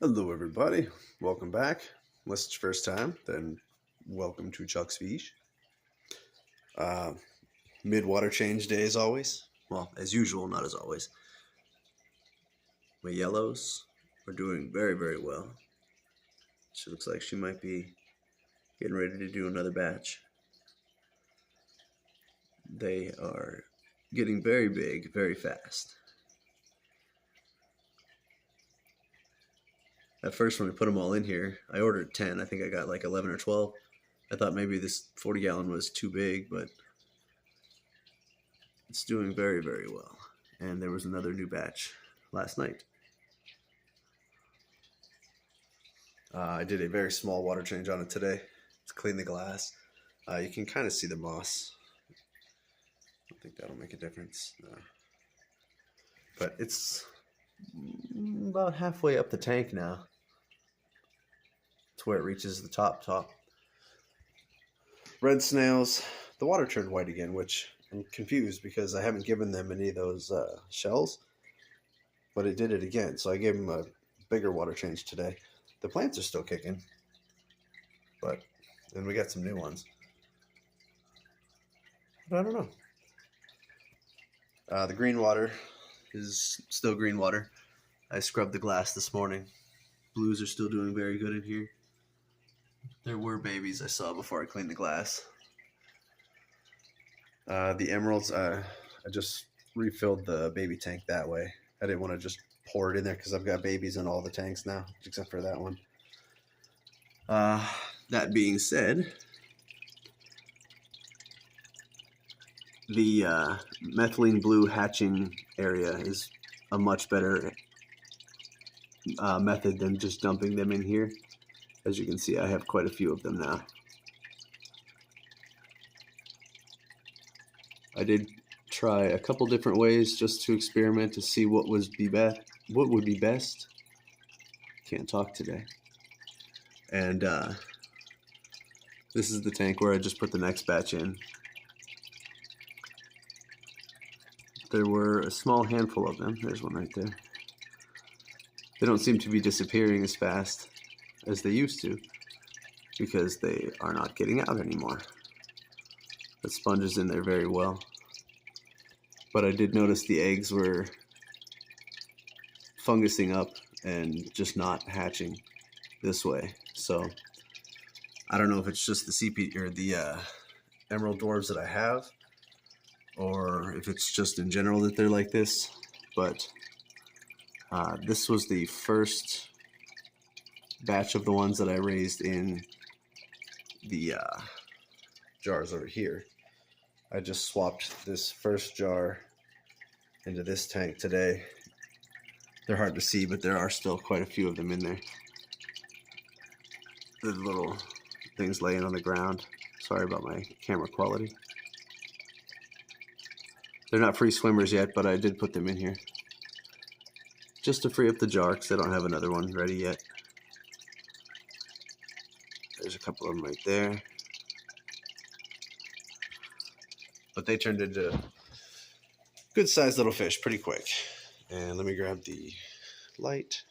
Hello everybody, welcome back. Unless it's your first time, then welcome to Chuck's Fish. Mid-water change day as always. Well, as usual, not as always. My yellows are doing very, very well. She looks like she might be getting ready to do another batch. They are getting very big, very fast. At first, when we put them all in here, I ordered 10. I think I got like 11 or 12. I thought maybe this 40-gallon was too big, but it's doing very, very well. And there was another new batch last night. I did a very small water change on it today to clean the glass. You can kind of see the moss. I don't think that'll make a difference. No. But it's about halfway up the tank now. It's where it reaches the top. Red snails, the water turned white again, which I'm confused because I haven't given them any of those shells, but it did it again. So I gave them a bigger water change today. The plants are still kicking, and we got some new ones. But I don't know. The green water is still green water. I scrubbed the glass this morning. Blues are still doing very good in here. There were babies I saw before I cleaned the glass. The emeralds, I just refilled the baby tank that way. I didn't want to just pour it in there because I've got babies in all the tanks now, except for that one. That being said, the methylene blue hatching area is a much better method than just dumping them in here. As you can see, I have quite a few of them now. I did try a couple different ways just to experiment to see what would be best. Can't talk today. And this is the tank where I just put the next batch in. There were a small handful of them. There's one right there. They don't seem to be disappearing as fast as they used to because they are not getting out anymore. The sponge is in there very well. But I did notice the eggs were fungusing up and just not hatching this way. So I don't know if it's just the CP or the emerald dwarves that I have, or if it's just in general that they're like this. But this was the first batch of the ones that I raised in the jars over here. I just swapped this first jar into this tank today. They're hard to see, but there are still quite a few of them in there. The little things laying on the ground. Sorry about my camera quality. They're not free swimmers yet, but I did put them in here just to free up the jar because I don't have another one ready yet. There's a couple of them right there. But they turned into good-sized little fish pretty quick. And let me grab the light.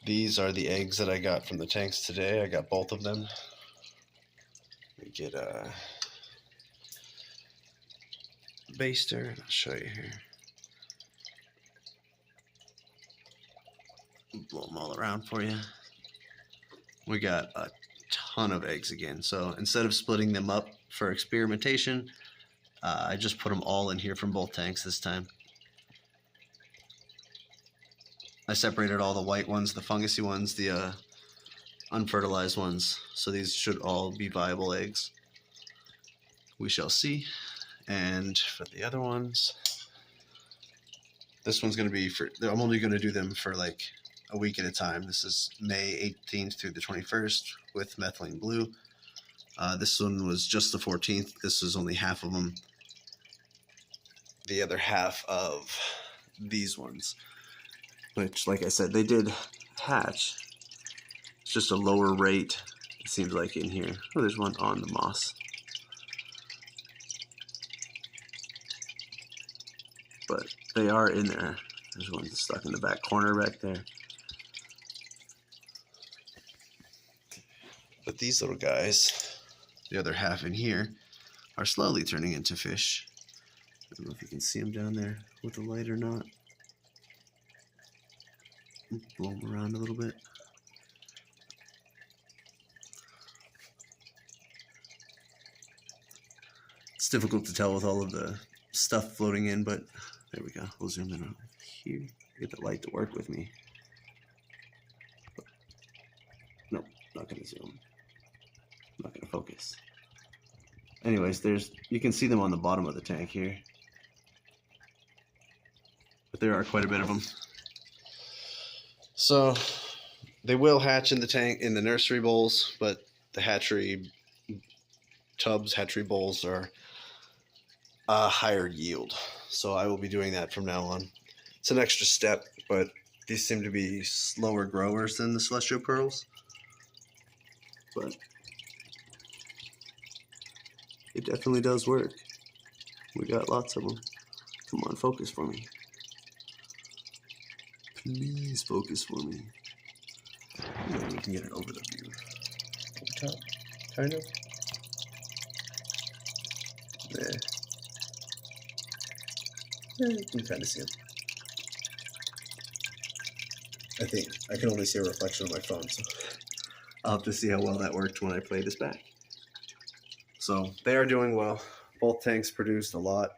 These are the eggs that I got from the tanks today. I got both of them. Let me get a baster. I'll show you here. Blow them all around for you. We got a ton of eggs again. So instead of splitting them up for experimentation, I just put them all in here from both tanks this time. I separated all the white ones, the fungusy ones, the unfertilized ones. So these should all be viable eggs. We shall see. And for the other ones, this one's going to be I'm only going to do them for like a week at a time. This is May 18th through the 21st with methylene blue. This one was just the 14th. This was only half of them. The other half of these ones, which, like I said, they did hatch. It's just a lower rate, it seems like, in here. Oh, there's one on the moss. But they are in there. There's one stuck in the back corner back there. But these little guys, the other half in here, are slowly turning into fish. I don't know if you can see them down there with the light or not. Blow them around a little bit. It's difficult to tell with all of the stuff floating in, but there we go. We'll zoom in on here. Get the light to work with me. Nope, not gonna zoom. Not gonna focus. Anyways, you can see them on the bottom of the tank here. But there are quite a bit of them. So they will hatch in the tank, in the nursery bowls, but the hatchery tubs, hatchery bowls are a higher yield. So I will be doing that from now on. It's an extra step, but these seem to be slower growers than the celestial pearls. But it definitely does work. We got lots of them. Come on, focus for me. Please focus for me. Maybe we can get it over the view. Over top, kind of. There. Yeah, you can kind of see them. I think I can only see a reflection on my phone, so I'll have to see how well that worked when I play this back. So they are doing well. Both tanks produced a lot.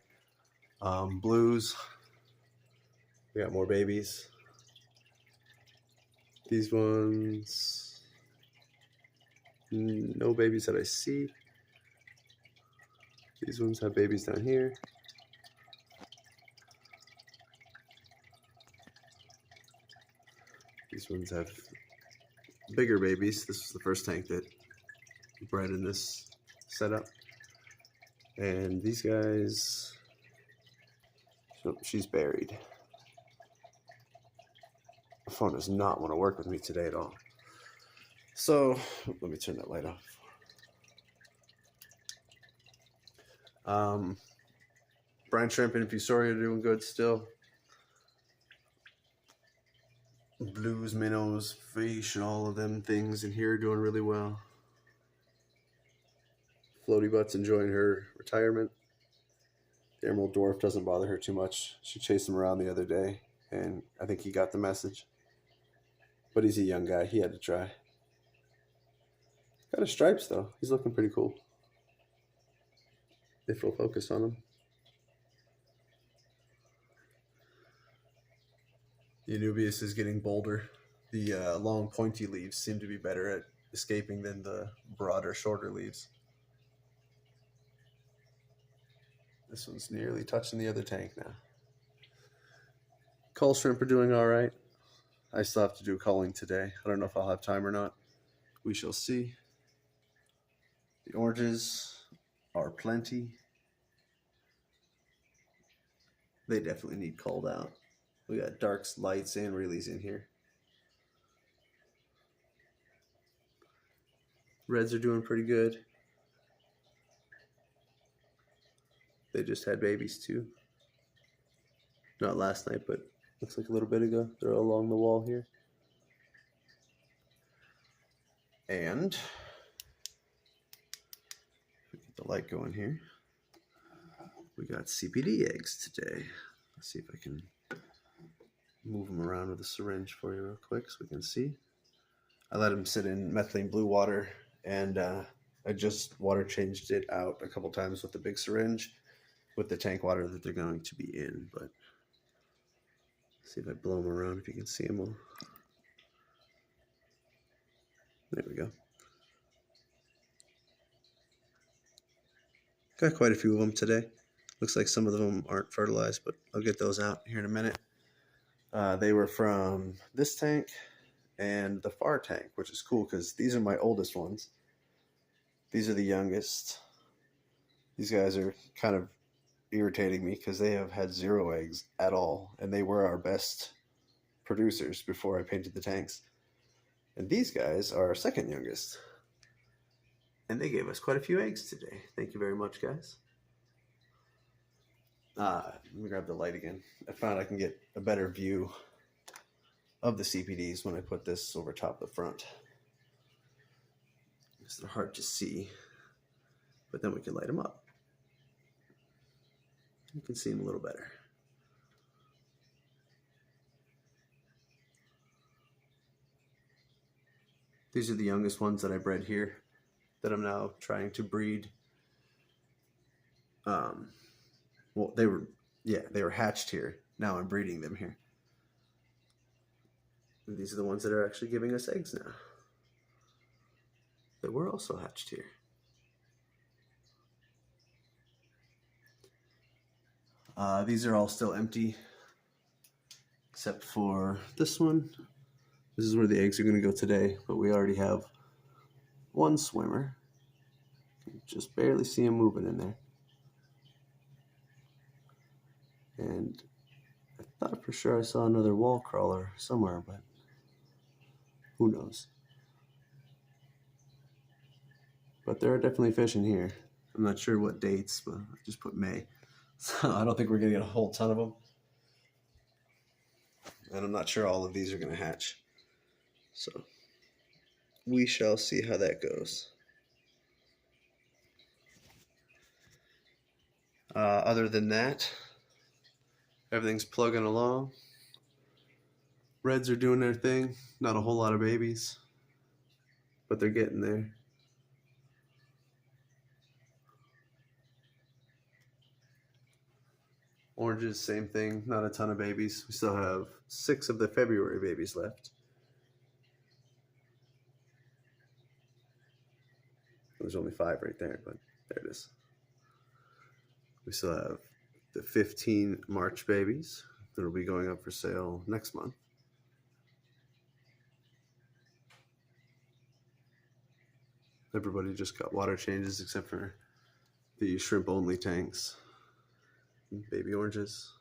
Blues, we got more babies. These ones, no babies that I see. These ones have babies down here. These ones have bigger babies. This is the first tank that bred in this setup. And these guys, so she's buried. The phone does not want to work with me today at all. So let me turn that light off. Brine shrimp and Fusoria are doing good still. Blues, minnows, fish, and all of them things in here are doing really well. Floaty Butt's enjoying her retirement. The Emerald Dwarf doesn't bother her too much. She chased him around the other day, and I think he got the message. But he's a young guy. He had to try. Got his stripes, though. He's looking pretty cool. If we'll focus on him. The Anubias is getting bolder. The long pointy leaves seem to be better at escaping than the broader, shorter leaves. This one's nearly touching the other tank now. Cull shrimp are doing all right. I still have to do culling today. I don't know if I'll have time or not. We shall see. The oranges are plenty. They definitely need culled out. We got darks, lights, and realies in here. Reds are doing pretty good. They just had babies too. Not last night, but looks like a little bit ago. They're along the wall here. And get the light going here. We got CPD eggs today. Let's see if I can move them around with a syringe for you real quick so we can see. I let them sit in methylene blue water, and I just water changed it out a couple times with the big syringe with the tank water that they're going to be in. But see if I blow them around, if you can see them all. There we go. Got quite a few of them today. Looks like some of them aren't fertilized, but I'll get those out here in a minute. They were from this tank and the far tank, which is cool because these are my oldest ones. These are the youngest. These guys are kind of irritating me because they have had 0 eggs at all, and they were our best producers before I painted the tanks. And these guys are our second youngest, and they gave us quite a few eggs today. Thank you very much, guys. Let me grab the light again. I found I can get a better view of the CPDs when I put this over top of the front. Because they're hard to see, but then we can light them up. You can see them a little better. These are the youngest ones that I bred here that I'm now trying to breed. Well, they were hatched here. Now I'm breeding them here. And these are the ones that are actually giving us eggs now. They were also hatched here. These are all still empty, except for this one. This is where the eggs are going to go today, but we already have one swimmer. You can just barely see him moving in there. And I thought for sure I saw another wall crawler somewhere, but who knows. But there are definitely fish in here. I'm not sure what dates, but I just put May. So I don't think we're going to get a whole ton of them. And I'm not sure all of these are going to hatch. So we shall see how that goes. Other than that, everything's plugging along. Reds are doing their thing. Not a whole lot of babies, but they're getting there. Oranges, same thing. Not a ton of babies. We still have 6 of the February babies left. There's only 5 right there, but there it is. We still have the 15 March babies that will be going up for sale next month. Everybody just got water changes except for the shrimp only tanks. Baby oranges.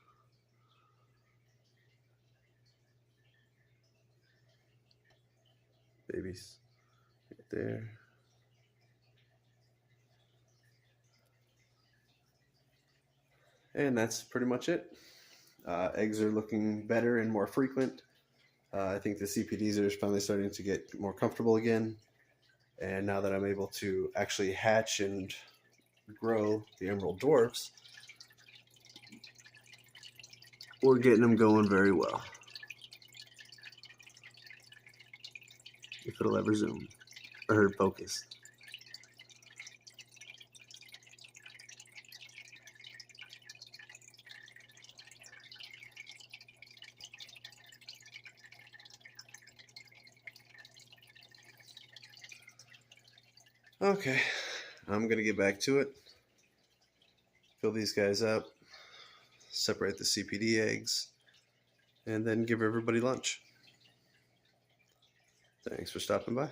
Babies right there. And that's pretty much it. Eggs are looking better and more frequent. I think the CPDs are finally starting to get more comfortable again. And now that I'm able to actually hatch and grow the emerald dwarfs, we're getting them going very well. If it'll ever zoom or focus. Okay, I'm gonna get back to it. Fill these guys up, separate the CPD eggs, and then give everybody lunch. Thanks for stopping by.